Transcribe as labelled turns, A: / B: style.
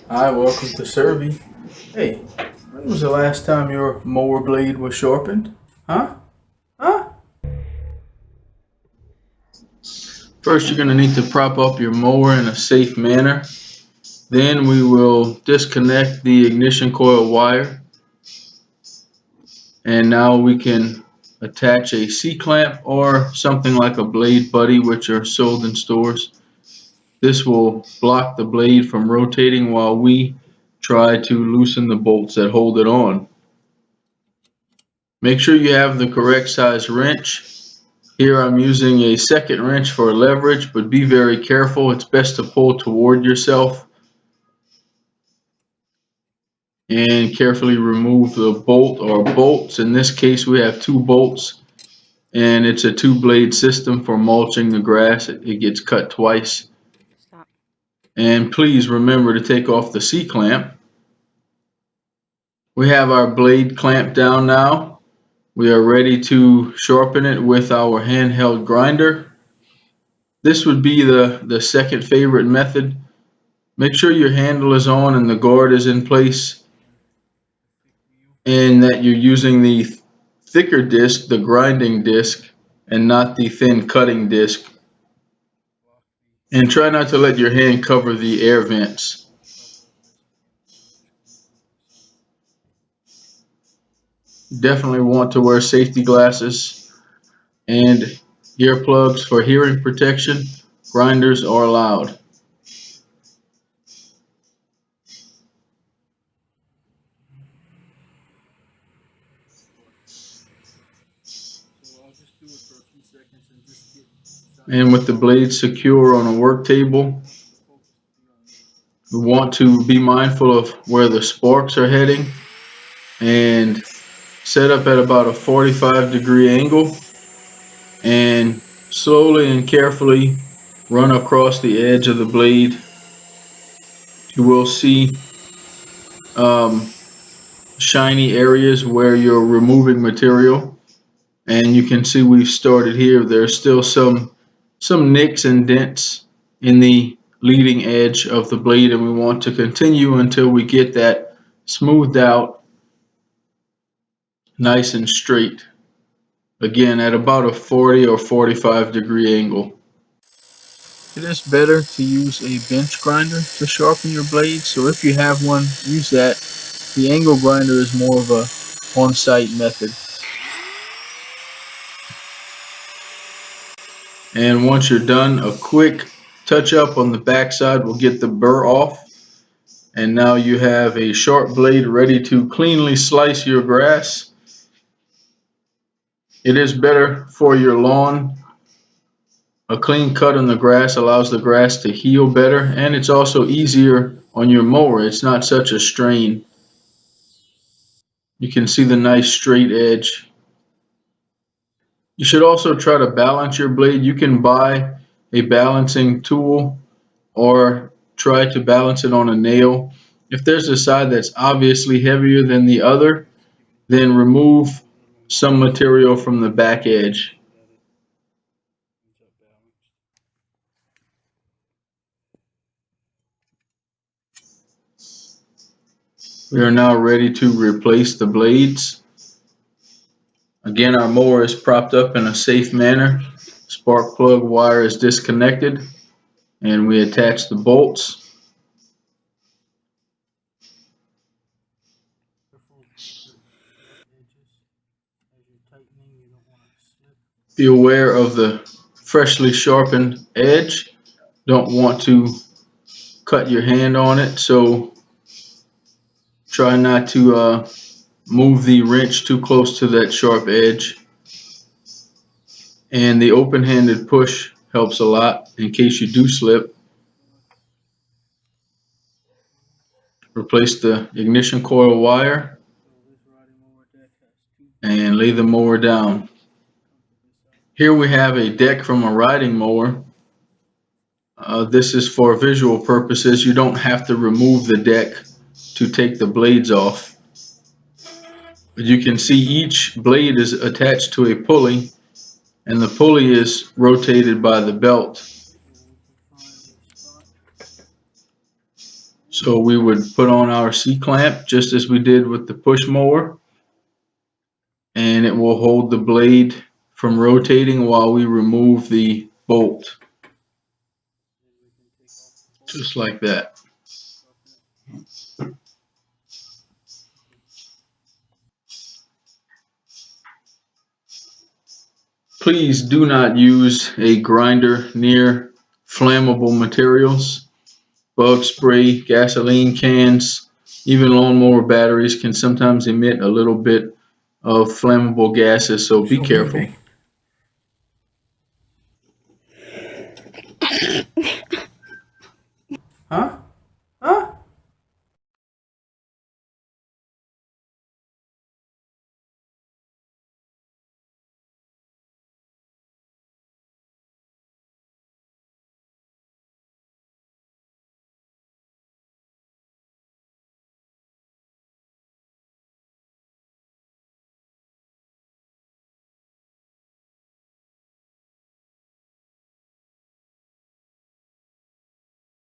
A: Hi, welcome to SERVi. Hey, when was the last time your mower blade was sharpened? Huh? Huh? First, you're going to need to prop up your mower in a safe manner. Then we will disconnect the ignition coil wire. And now we can attach a C-clamp or something like a blade buddy, which are sold in stores. This will block the blade from rotating while we try to loosen the bolts that hold it on. Make sure you have the correct size wrench. Here I'm using a second wrench for leverage, but be very careful. It's best to pull toward yourself and carefully remove the bolt or bolts. In this case, we have two bolts, and it's a two-blade system for mulching the grass. It gets cut twice.
B: Stop.
A: And please remember to take off the C-clamp. We have our blade clamped down now. We are ready to sharpen it with our handheld grinder. This would be the second favorite method. Make sure your handle is on and the guard is in place, and that you're using the thicker disc, the grinding disc, and not the thin cutting disc. And try not to let your hand cover the air vents. Definitely want to wear safety glasses and earplugs for hearing protection. Grinders are allowed. And with the blade secure on a work table, we want to be mindful of where the sparks are heading and set up at about a 45-degree angle, and slowly and carefully run across the edge of the blade. You will see shiny areas where you're removing material, and you can see we've started here. There's still some nicks and dents in the leading edge of the blade, and we want to continue until we get that smoothed out nice and straight. Again, at about a 40 or 45-degree angle. It is better to use a bench grinder to sharpen your blade, so if you have one, use that. The angle grinder is more of a on-site method. And once you're done, a quick touch up on the backside will get the burr off. And now you have a sharp blade ready to cleanly slice your grass. It is better for your lawn. A clean cut on the grass allows the grass to heal better, and it's also easier on your mower. It's not such a strain. You can see the nice straight edge. You should also try to balance your blade. You can buy a balancing tool or try to balance it on a nail. If there's a side that's obviously heavier than the other, then remove some material from the back edge. We are now ready to replace the blades. Again, our mower is propped up in a safe manner. Spark plug wire is disconnected, and we attach the bolts. Be aware of the freshly sharpened edge. Don't want to cut your hand on it, so try not to move the wrench too close to that sharp edge. And the open-handed push helps a lot in case you do slip. Replace the ignition coil wire and lay the mower down. Here we have a deck from a riding mower. This is for visual purposes. You don't have to remove the deck to take the blades off. But you can see each blade is attached to a pulley, and the pulley is rotated by the belt. So we would put on our C-clamp just as we did with the push mower, and it will hold the blade from rotating while we remove the bolt, just like that. Please do not use a grinder near flammable materials. Bug spray, gasoline cans, even lawnmower batteries can sometimes emit a little bit of flammable gases, so be careful.